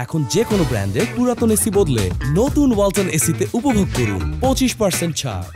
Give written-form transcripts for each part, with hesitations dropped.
এখন যে কোনো ব্র্যান্ডের পুরাতন এসি বদলে নতুন ওয়ালটন এসিতে উপভোগ করুন 25% ছাড়।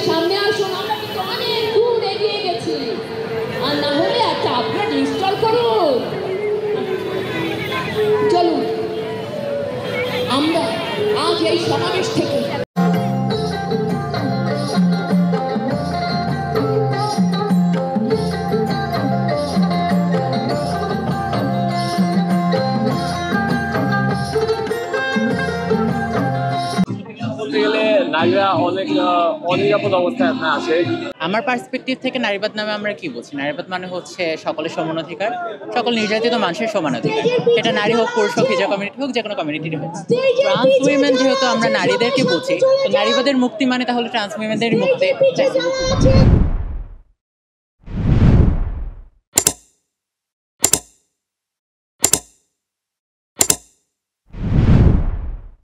সামনে আসুন, আমরা কিন্তু অনেক দূর এগিয়ে গেছি। আর না হলে একটা আপগ্রেড ইনস্টল করুন। চলুন আমরা আজ এই সমাবেশ থেকে নারীরা অনেক অনিরাপদ অবস্থায় আছে। আমার পার্সপেক্টিভ থেকে নারীবাদ নামে আমরা কি বলছি? নারীবাদ মানে হচ্ছে সকলের সমান অধিকার, সকল নির্যাতিত মানুষের সমান অধিকার। এটা নারী হোক, পুরুষ হোক, হিজড়া কমিউনিটি হোক, যে কোনো কমিউনিটির হোক। ট্রান্স উইমেন যেহেতু আমরা নারীদেরকে বুঝি, তো নারীবাদের মুক্তি মানে তাহলে ট্রান্স উইমেনদের মুক্তি।